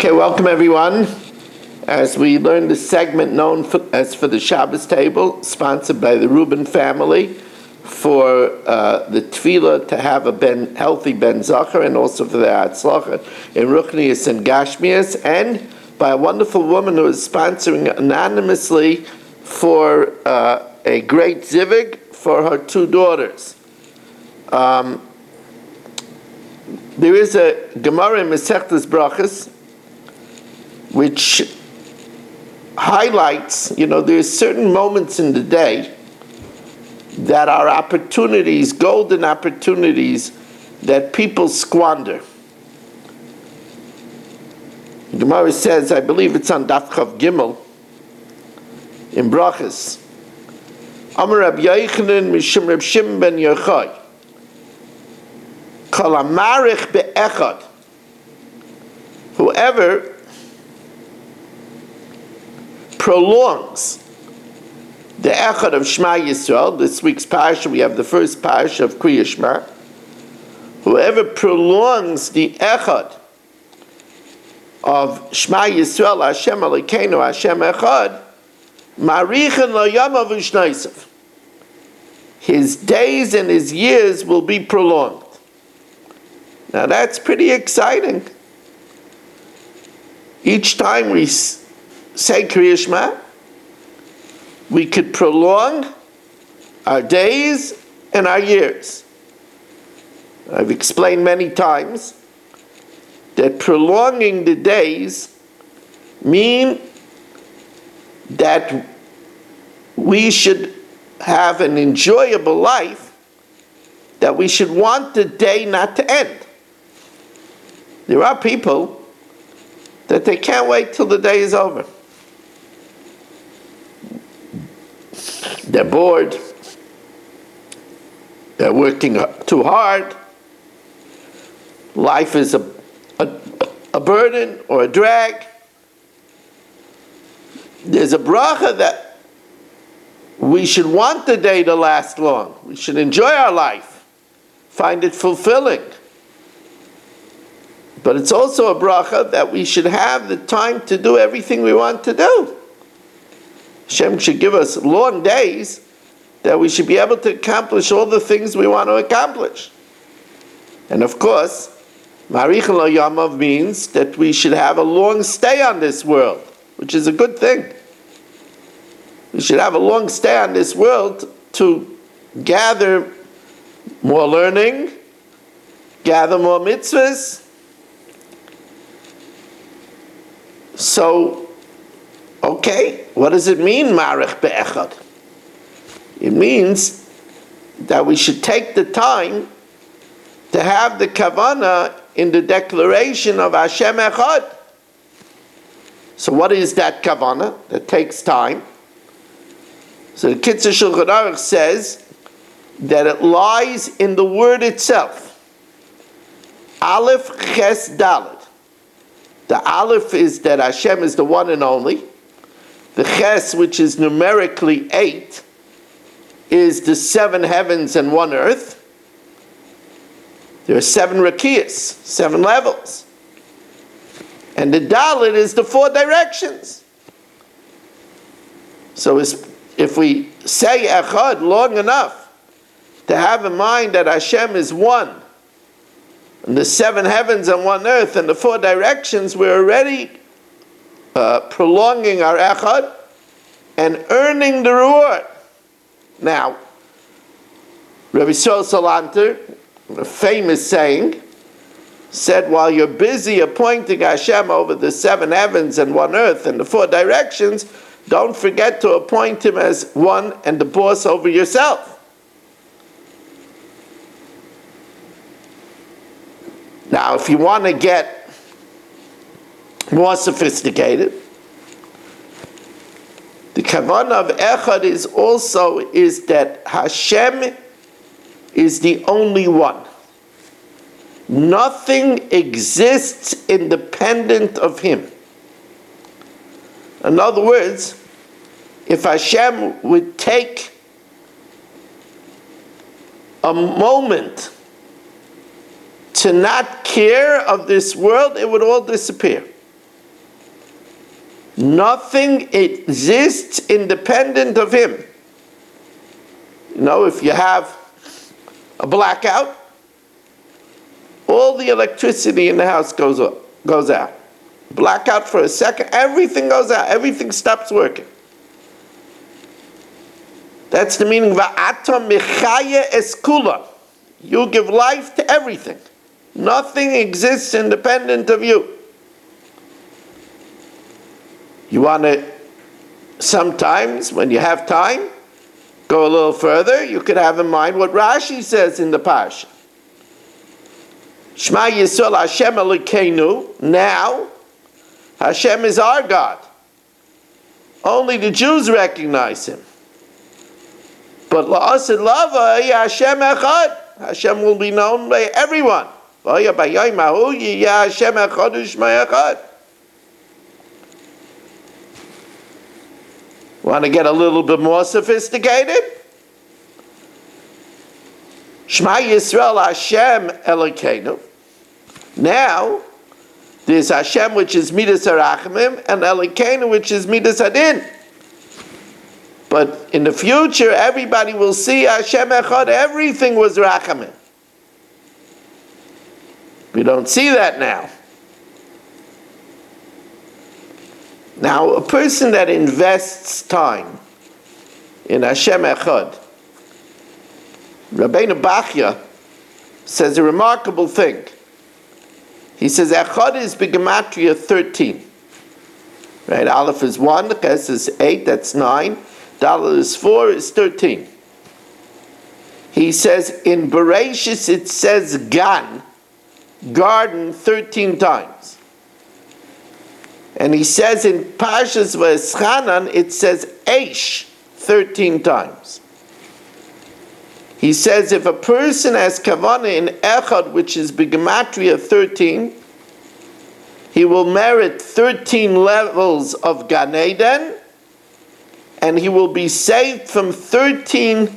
Okay, welcome everyone. As we learn the segment known as for the Shabbos table, sponsored by the Rubin family, for the tefillah to have a healthy ben zachar, and also for the hatzlacha in ruchnius and gashmias, and by a wonderful woman who is sponsoring anonymously for a great zivig for her two daughters. There is a Gemara in Masechtas Brachos which highlights, there's certain moments in the day that are opportunities, golden opportunities, that people squander. The Gemara says, I believe it's on Daf Chav Gimel, in Brachos, Amar Rab Vaeschanan Mishum Rab Shimon ben Yochai, Kol hamarich be'echad, whoever prolongs the echad of Shema Yisrael. This week's parasha, we have the first parasha of Kriya Shema. Whoever prolongs the echad of Shema Yisrael, Hashem Elokeinu, Hashem Echad, marichin lo yamav u'shnaisav, his days and his years will be prolonged. Now that's pretty exciting. Each time we say Kriya Shema, we could prolong our days and our years. I've explained many times that prolonging the days mean that we should have an enjoyable life, that we should want the day not to end. There are people that they can't wait till the day is over. They're bored. They're working too hard. Life is a burden or a drag. There's a bracha that we should want the day to last long. We should enjoy our life, find it fulfilling. But it's also a bracha that we should have the time to do everything we want to do. Hashem should give us long days that we should be able to accomplish all the things we want to accomplish. And of course, marichin lo yamav means that we should have a long stay on this world, which is a good thing. We should have a long stay on this world to gather more learning, gather more mitzvahs. So, okay, what does it mean, marich be'echad? It means that we should take the time to have the kavanah in the declaration of Hashem Echad. So what is that kavanah? That takes time. So the Kitzur Shulchan Aruch says that it lies in the word itself. Aleph Ches Dalet. The Aleph is that Hashem is the one and only. The Ches, which is numerically 8, is the 7 heavens and 1 earth. There are 7 rakiyas, 7 levels. And the Dalet is the 4 directions. So if we say Echad long enough to have in mind that Hashem is one, and the 7 heavens and 1 earth and the 4 directions, we're already prolonging our echad and earning the reward. Now, Rabbi Yisrael Salanter, a famous saying, said, while you're busy appointing Hashem over the 7 heavens and 1 earth and the 4 directions, don't forget to appoint him as one and the boss over yourself. Now, if you want to get more sophisticated, the kavanah of echad is that Hashem is the only one. Nothing exists independent of him. In other words, if Hashem would take a moment to not care of this world, it would all disappear. Nothing exists independent of him. You know, if you have a blackout, all the electricity in the house goes out. Blackout for a second, everything goes out, everything stops working. That's the meaning, Va'ata michaya eskula. You give life to everything. Nothing exists independent of you. You want to, sometimes, when you have time, go a little further, you could have in mind what Rashi says in the Parsha. Shema Yisrael Hashem Elokeinu. Now, Hashem is our God. Only the Jews recognize him. But La'asid Lava, Hashem Echad. Hashem will be known by everyone. Want to get a little bit more sophisticated? Shema Yisrael Hashem Elokeinu. Now, there's Hashem, which is Midas HaRachamim, and Elokeinu, which is Midas Hadin. But in the future, everybody will see Hashem Echad, everything was Rachamim. We don't see that now. Now, a person that invests time in Hashem Echad, Rabbeinu Bachya says a remarkable thing. He says Echad is B'gematria 13. Right? Aleph is 1, Ches is 8, that's 9. Daled is 4, is 13. He says in Bereshis it says Gan, garden, 13 times. And he says in Parshas Vaeschanan it says Eish 13 times. He says if a person has kavanah in Echad, which is B'gematria 13, he will merit 13 levels of Gan Eden, and he will be saved from 13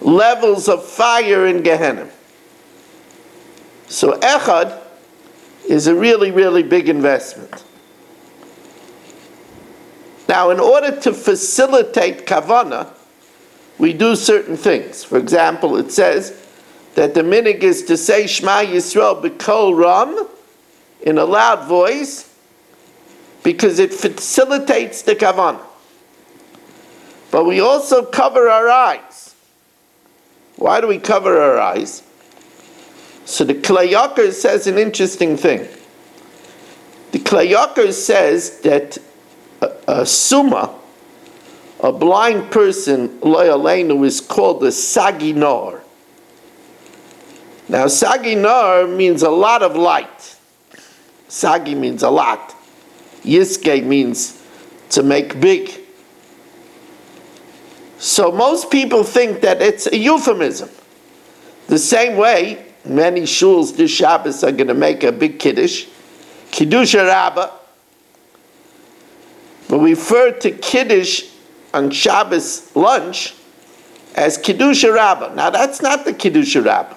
levels of fire in Gehenna. So Echad is a really, really big investment. Now, in order to facilitate kavanah, we do certain things. For example, it says that the minig is to say Shema Yisrael b'kol ram, in a loud voice, because it facilitates the kavanah. But we also cover our eyes. Why do we cover our eyes? So the Klei Yakar says an interesting thing. The Klei Yakar says that a summa, a blind person, lo yaleinu, is called a saginor. Now, saginor means a lot of light. Sagi means a lot. Yiske means to make big. So most people think that it's a euphemism. The same way, many shuls this Shabbos are going to make a big kiddush, kiddush rabbah. But we refer to kiddush on Shabbos lunch as kiddush rabbah. Now that's not the kiddush rabbah.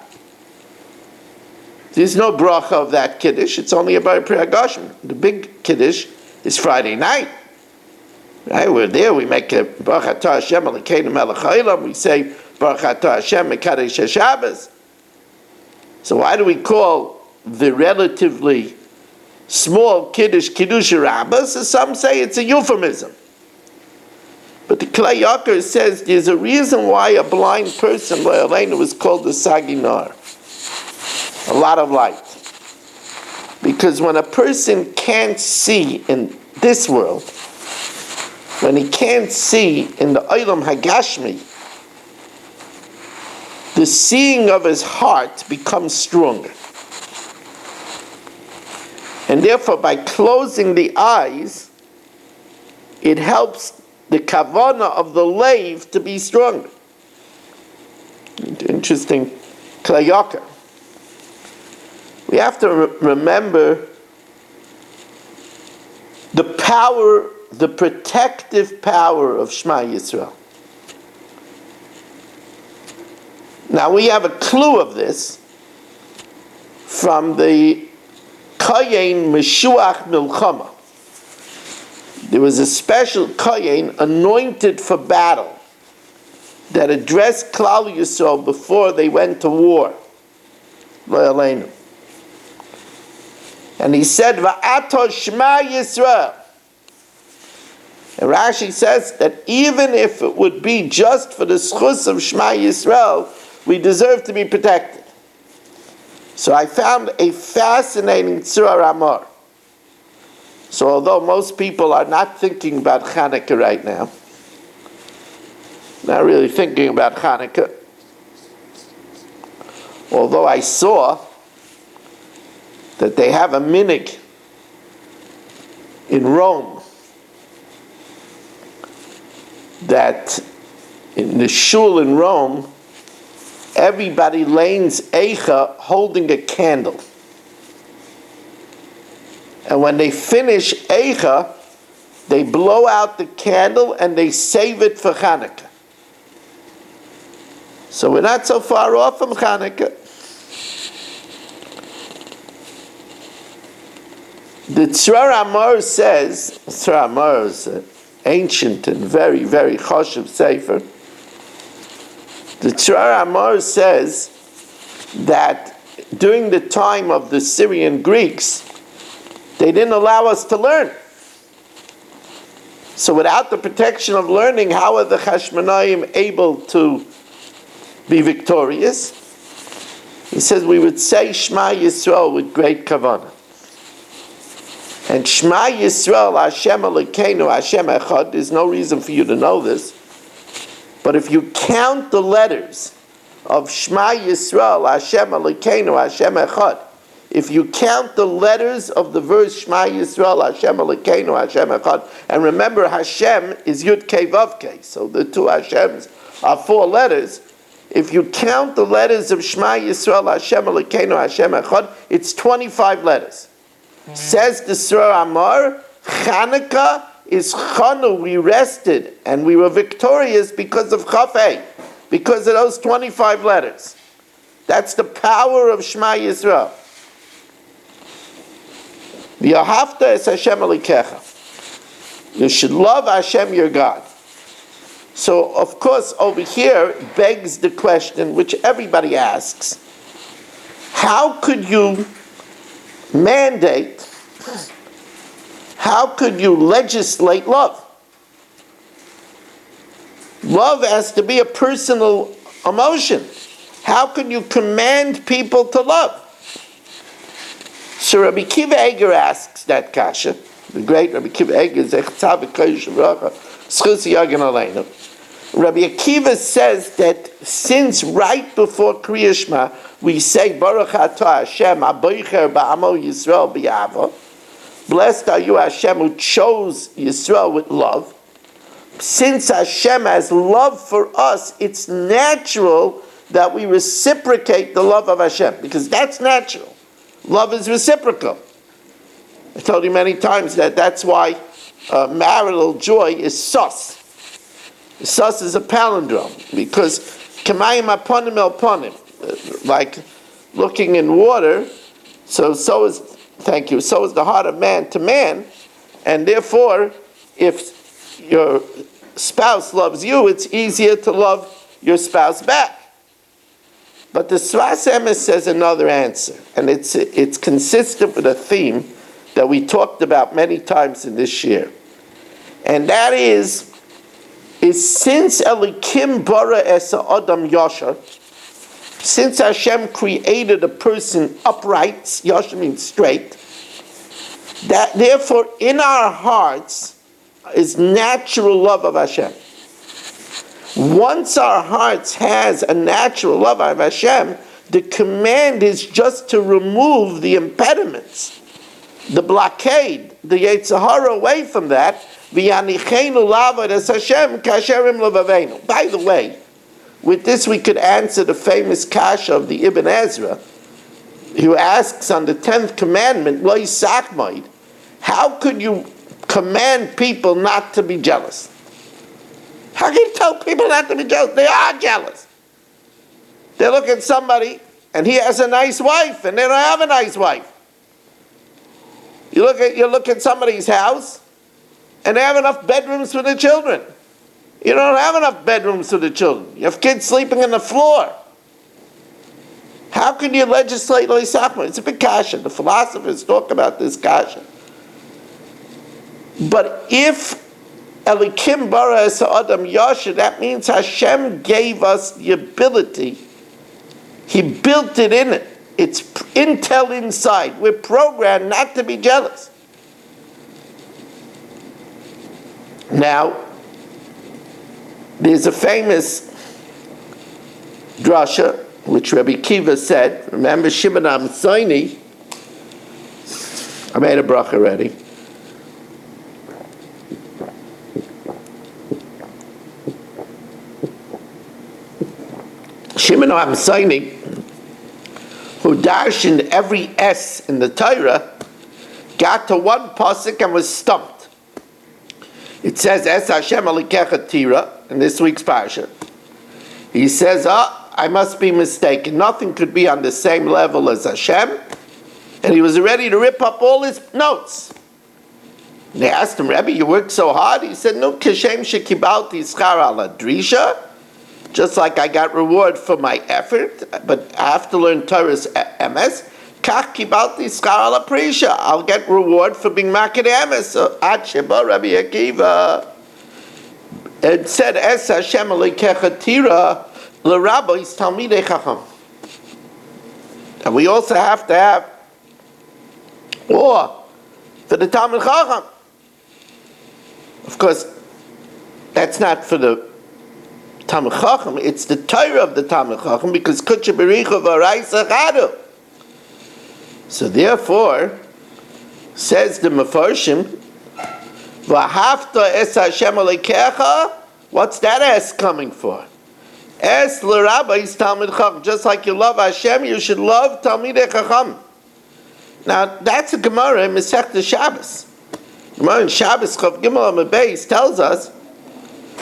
There's no bracha of that kiddush. It's only about Pri HaGashmi. The big kiddush is Friday night. Right? We're there. We make a Baruch Atah Hashem Elokeinu Melech Haolam. We say Baruch Atah Hashem Mekadesh HaShabbos. So why do we call the relatively small kiddush kiddush rabbah? So some say it's a euphemism. But the Klei Yakar says there's a reason why a blind person, lo yaleinu, was called the saginar. A lot of light. Because when a person can't see in this world, when he can't see in the Olam Hagashmi, the seeing of his heart becomes stronger. And therefore, by closing the eyes, it helps the kavanah of the leiv to be stronger. Interesting Klei Yakar. We have to remember the power, the protective power of Shema Yisrael. Now we have a clue of this from the Kayin Meshuach Milchama. there was a special kohen anointed for battle that addressed Klal Yisrael before they went to war. Lo Aleinu. And he said, Va'ato Shema Yisrael. And Rashi says that even if it would be just for the schus of Shema Yisrael, we deserve to be protected. So I found a fascinating Tzura Amar. So although most people are not thinking about Hanukkah right now, not really thinking about Hanukkah, although I saw that they have a minhag in Rome that in the shul in Rome, everybody lanes eicha holding a candle. And when they finish eicha, they blow out the candle and they save it for Hanukkah. So we're not so far off from Hanukkah. The Tzura Amar says, Tzura Amar is an ancient and very, very choshev sefer. The Tzura Amar says that during the time of the Syrian Greeks, they didn't allow us to learn. So without the protection of learning, how are the Hashmonaim able to be victorious? He says we would say Shema Yisrael with great kavanah. And Shema Yisrael, Hashem Elokeinu, Hashem Echad, there's no reason for you to know this, but if you count the letters of Shema Yisrael, Hashem Elokeinu, Hashem Echad, if you count the letters of the verse Shema Yisrael, Hashem Elokeinu, Hashem Echad, and remember Hashem is Yud Kei Vav Kei, so the two Hashems are 4 letters. If you count the letters of Shema Yisrael, Hashem Elokeinu, Hashem Echad, it's 25 letters. Says the Tzura Amar, Chanukah is Chanu, we rested, and we were victorious because of Chafei, because of those 25 letters. That's the power of Shema Yisrael. V'ahavta es Hashem Elikecha. You should love Hashem your God. So, of course, over here begs the question, which everybody asks, how could you mandate, how could you legislate love? Love has to be a personal emotion. How can you command people to love? So Rabbi Kiva Eger asks that kasha. The great Rabbi Kiva Eger, Zechtav V'Kodesh V'Racha, Schus Yagen Aleinu. Rabbi Akiva says that since right before Kriya Shema we say Baruch Atah Hashem Aboicher Ba'amo Yisrael B'Yava, blessed are you Hashem who chose Yisrael with love. Since Hashem has love for us, it's natural that we reciprocate the love of Hashem, because that's natural. Love is reciprocal. I told you many times that that's why marital joy is sus. Sus is a palindrome, because Kamayim Aponim El Ponim, like looking in water, so is the heart of man to man, and therefore, if your spouse loves you, it's easier to love your spouse back. But the Sfas Emes says another answer, and it's consistent with a theme that we talked about many times in this year, and that is since Elikim bara es Adam Yashar, since Hashem created a person upright, Yashar means straight, that therefore in our hearts is natural love of Hashem. Once our hearts has a natural love of Hashem, the command is just to remove the impediments, the blockade, the Yetzer Hara away from that. By the way, with this we could answer the famous kasha of the Ibn Ezra, who asks on the 10th commandment, Lo Yisachmoid, how could you command people not to be jealous? How can you tell people not to be jealous? They are jealous. They look at somebody and he has a nice wife and they don't have a nice wife. You look at somebody's house and have enough bedrooms for the children. You don't have enough bedrooms for the children. You have kids sleeping on the floor. How can you legislate loisachma? It's a big kasha. The philosophers talk about this kasha. But if Elikim bara es adam yasher, that means Hashem gave us the ability. He built it in it. It's intel inside. We're programmed not to be jealous. Now, there's a famous drasha which Rabbi Kiva said. Remember Shimon HaMtzaini? I made a bracha already. Shimon HaMtzaini, who darshaned every S in the Torah, got to one pasuk and was stumped. It says, Es Hashem alikecha tira, in this week's parsha. He says, I must be mistaken. Nothing could be on the same level as Hashem. And he was ready to rip up all his notes. And they asked him, Rebbe, you worked so hard? He said, no, kashem shekibalti schar ala drisha. Just like I got reward for my effort, but I have to learn Torah's emes. Kach kibalti schar ala prisha. I'll get reward for being maked emes. So ad sheba Rabbi Akiva. It said, Es Hashem alikecha tira. The rabbis talmidei chacham, and we also have to have awe for the Talmid Chacham. Of course, that's not for the Talmid Chacham; it's the Torah of the Talmid Chacham, because kutsha bericha v'araisa chadu. So therefore, says the Mefarshim, v'ahavta es Hashem alekecha. What's that S coming for? Es l'rabbis Talmid Chacham. Just like you love Hashem, you should love Talmidei Chacham. Now, that's a Gemara in Masechta Shabbos. Gemara in Shabbos, Chav Gimel Amud Beis, tells us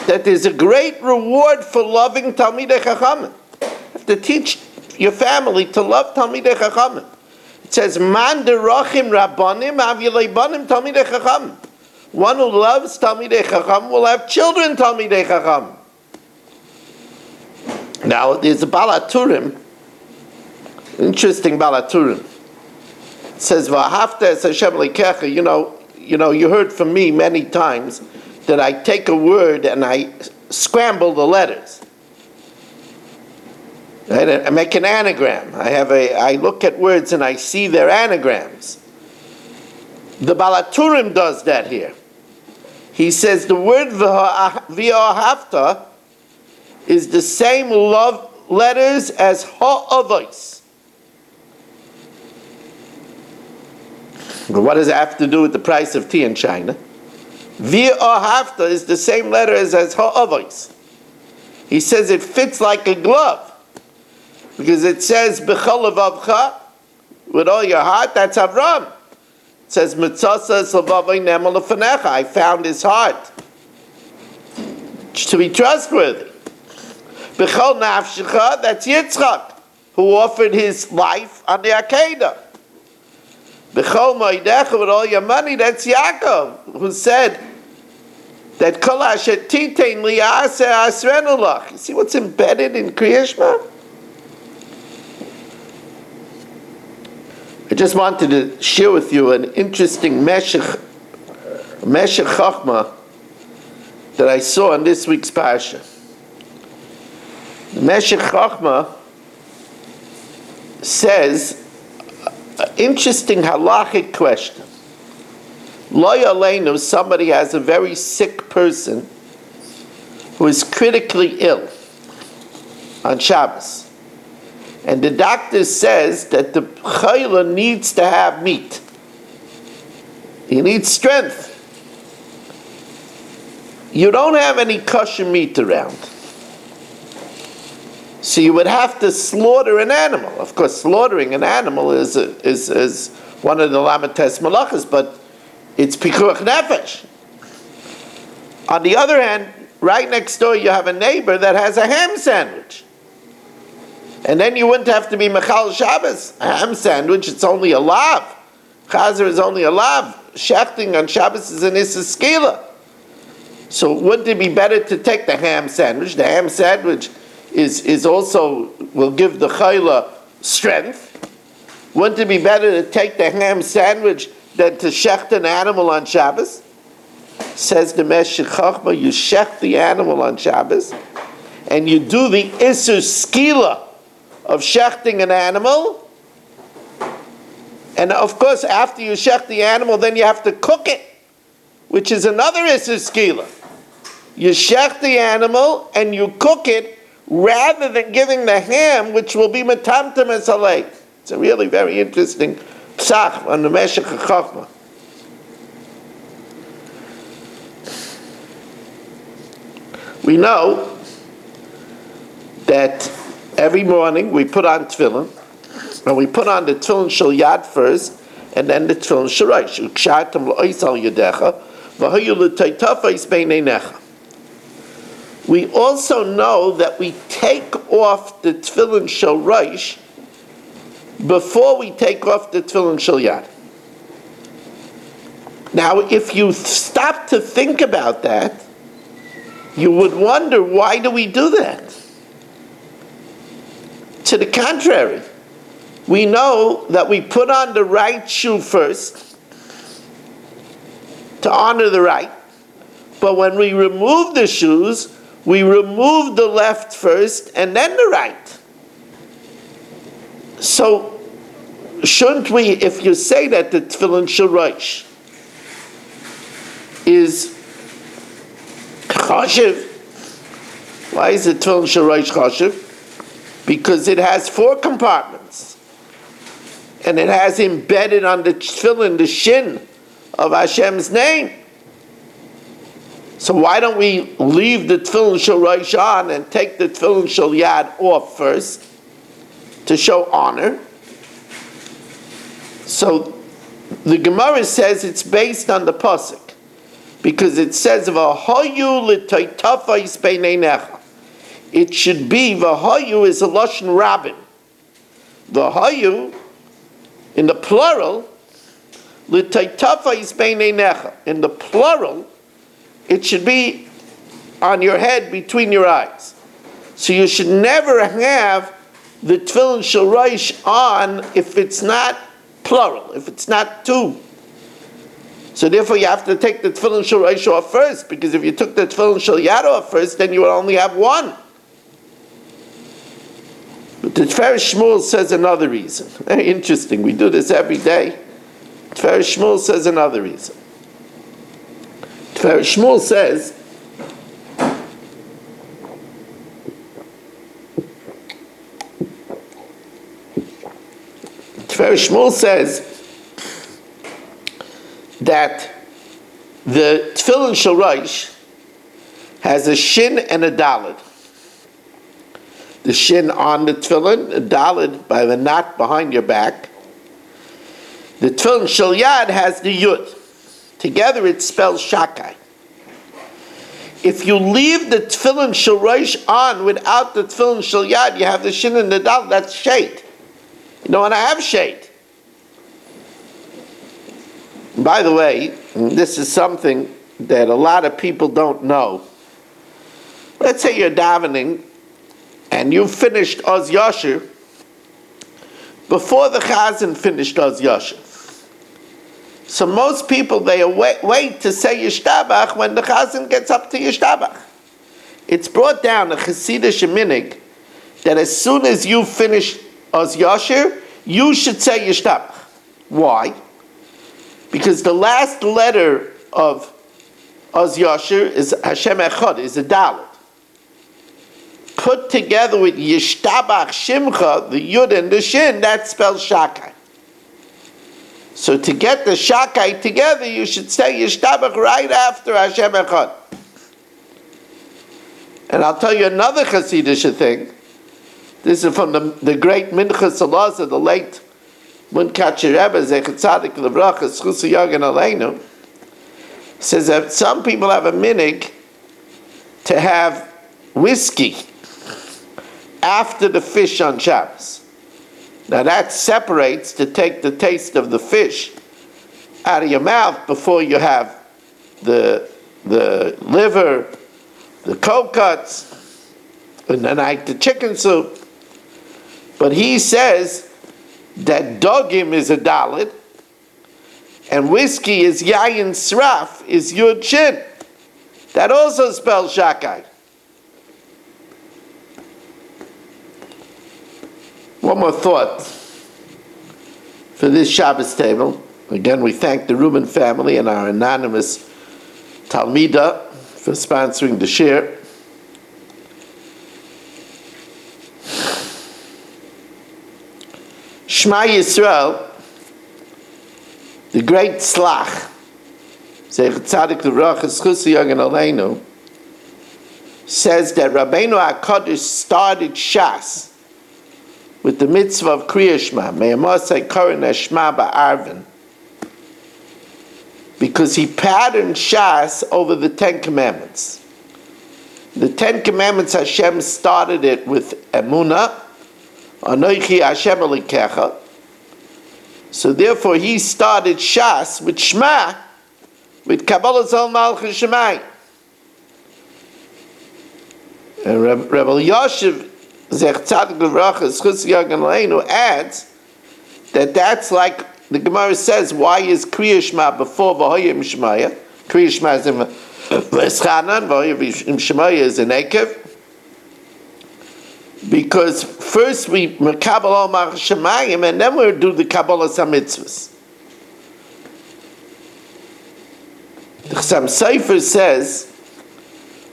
that there's a great reward for loving Talmidei Chacham. You have to teach your family to love Talmidei Chacham. It says, Man derachim rabbanim avilei banim Talmidei Chacham. One who loves Talmidei Chacham will have children Talmidei Chacham. Now, there's a Balaturim, interesting Balaturim. It says, V'ahavta es Hashem lekecha. You know, you heard from me many times that I take a word and I scramble the letters. Right? I make an anagram. I look at words and I see their anagrams. The Balaturim does that here. He says the word V'ahavta is the same love letters as ha'avos. But what does it have to do with the price of tea in China? V'ahavta is the same letter as ha'avos. He says it fits like a glove, because it says b'chol levavcha, with all your heart. That's Avram. It says mitzasa s'lavavay nemal lefanecha. I found his heart to be trustworthy. B'chol nafshecha, that's Yitzchak, who offered his life on the Akedah. B'chol moedecha, with all your money, that's Yaakov, who said that kol asher titein li aseh asrenu lach. You see what's embedded in Kriya Shema? I just wanted to share with you an interesting Meshech Chachma that I saw in this week's Parsha. The Meshech Chachma says an interesting halachic question. Lo yaleinu, somebody has a very sick person who is critically ill on Shabbos. And the doctor says that the chayla needs to have meat. He needs strength. You don't have any kosher meat around. So you would have to slaughter an animal. Of course, slaughtering an animal is one of the lamates malachas, but it's pikuach nefesh. On the other hand, right next door you have a neighbor that has a ham sandwich. And then you wouldn't have to be Mechal Shabbos. A ham sandwich, it's only a lav. Chazer is only a lav. Shechting on Shabbos is an issa skila. So wouldn't it be better to take the ham sandwich? The ham sandwich is also, will give the chayla strength. Wouldn't it be better to take the ham sandwich than to shecht an animal on Shabbos? Says the Meshech Chochmah, you shecht the animal on Shabbos, and you do the Isser Skila of shechting an animal, and of course after you shecht the animal, then you have to cook it, which is another Isser Skila. You shecht the animal and you cook it rather than giving the ham, which will be metamtem as halei. It's a really very interesting psach on the Meshech Chochmah. We know that every morning we put on tefillin, and we put on the tefillin shel yad first, and then the tefillin shel rosh. Ukshartam lo'is al yadecha, v'hayu l'taytafais beineinecha. We also know that we take off the tefillin shel rosh before we take off the tefillin shel yad. Now, if you stop to think about that, you would wonder, why do we do that? To the contrary, we know that we put on the right shoe first to honor the right, but when we remove the shoes, we remove the left first and then the right. So, shouldn't we, if you say that the tefillin shel rosh is chashiv, why is the tefillin shel rosh chashiv? Because it has 4 compartments, and it has embedded on the tefillin the shin of Hashem's name. So why don't we leave the tefillin shel rosh on and take the tefillin shel yad off first to show honor? So the Gemara says it's based on the pasuk, because it says v'hayu l'taytafais beineinecha. It should be v'hayu is a lashon rabbin. V'hayu in the plural, l'taytafais beineinecha. In the plural, it should be on your head, between your eyes. So you should never have the tefillin shel rosh on if it's not plural, if it's not 2. So therefore you have to take the tefillin shel rosh off first, because if you took the tefillin shel yad off first, then you would only have 1. But the Tiferes Shmuel says another reason. Very interesting. We do this every day. Tiferes Shmuel says another reason. Tiferes Shmuel says that the tefillin shel rosh has a shin and a daled. The shin on the tefillin, a daled by the knot behind your back. The tefillin shel yad has the yud. Together it spells shakai. If you leave the tefillin shel rosh on without the tefillin shel yad, you have the shin and the daled. That's shade. You don't want to have shade. By the way, this is something that a lot of people don't know. Let's say you're davening and you finished Oz Yashir before the Chazan finished Oz Yashir. So most people, they wait to say Yishtabach when the Chazan gets up to Yishtabach. It's brought down a Chassidish minig that as soon as you finish Oz Yashir, you should say Yishtabach. Why? Because the last letter of Oz Yashir is Hashem Echad, is a Dalet. Put together with Yishtabach Shimcha, the Yud and the Shin, that spells Shakai. So to get the Shakai together, you should say Yishtabach right after Hashem Echad. And I'll tell you another Chassidish thing. This is from the great Minchas Elazar, the late Munkatcher Rebbe, Zechet Tzadik L'Bracha, Zchus Yagen Aleinu, says that some people have a minig to have whiskey after the fish on Shabbos. Now that separates, to take the taste of the fish out of your mouth before you have the the liver, the cold cuts, and then I eat the chicken soup. But he says that dogim is a dalit, and whiskey is yayin sraf, is yud shin. That also spells shakai. One more thought for this Shabbos table. Again, we thank the Rubin family and our anonymous Talmida for sponsoring the shir. Shema Yisrael, the great Slach, Zeich Tzadik L'Vrach Eschusi Yogan Aleinu, says that Rabbeinu HaKadosh started Shas with the mitzvah of Kriya Shema, Me'amasei Korin Shema Ba'arvin, because he patterned Shas over the Ten Commandments. The Ten Commandments, Hashem started it with Emunah, Anoichi Hashem Elikecha. So therefore he started Shas with Shema, with Kabbalah Zal Malchus Shemayim. And Rebbe Yoshev Zech Tzadik L'Vrach Eschusi Yogan Aleinu adds that that's like the Gemara says, why is Kriya Shema before V'hoyim Shemaya? Kriya Shema is in Vaeschanan, V'hoyim Shemaya is in Ekev. Because first we Mekabel Al Malchus Shemayim, and then we'll do the Kabbalah HaMitzvahs. The Chassam Sofer says,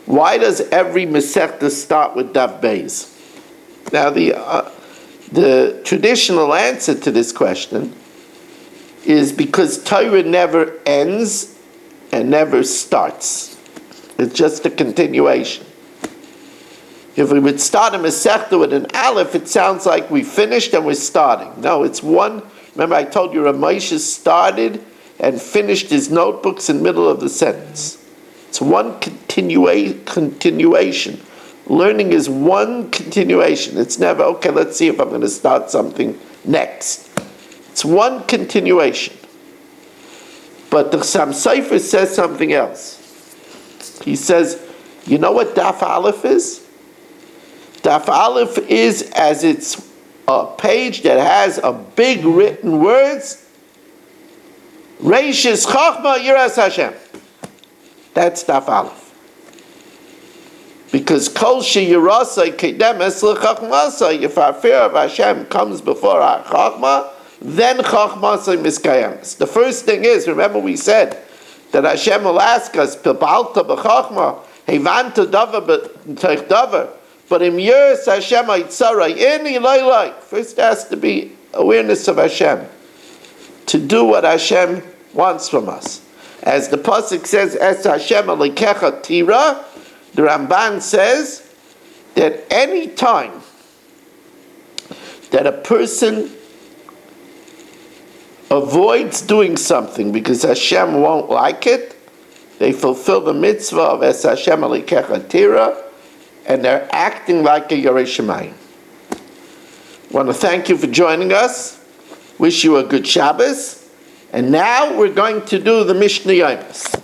why does every Masechta start with Daf Beis? Now the traditional answer to this question is because Torah never ends and never starts. It's just a continuation. If we would start a Masechta with an Aleph, it sounds like we finished and we're starting. No, it's one. Remember I told you Ramosha started and finished his notebooks in the middle of the sentence. It's one continuation. Learning is one continuation. It's never, okay, let's see if I'm going to start something next. It's one continuation. But the Chassam Sofer says something else. He says, you know what Daf Aleph is? Daf Aleph is as it's a page that has a big written words. Reishis Chachma Yiras Hashem. That's Daf Aleph. Because Kol Sheyirasai Kedemes L'Chachmasai, if our fear of Hashem comes before our Chachma, then Chachmasai Miskayemes. The first thing is, remember we said that Hashem will ask us, Pilpalta b'Chachma, Hevanta Davar b'Teich Davar, but in Yiras Hashem Ha'itzarai, Ini Lailai, first has to be awareness of Hashem, to do what Hashem wants from us. As the Pasuk says, Es Hashem Elikecha Tira, the Ramban says that any time that a person avoids doing something because Hashem won't like it, they fulfill the mitzvah of Es Hashem Elikecha Tira, and they're acting like a Yorei Shemayim. I want to thank you for joining us. Wish you a good Shabbos. And now we're going to do the Mishnah Yomis.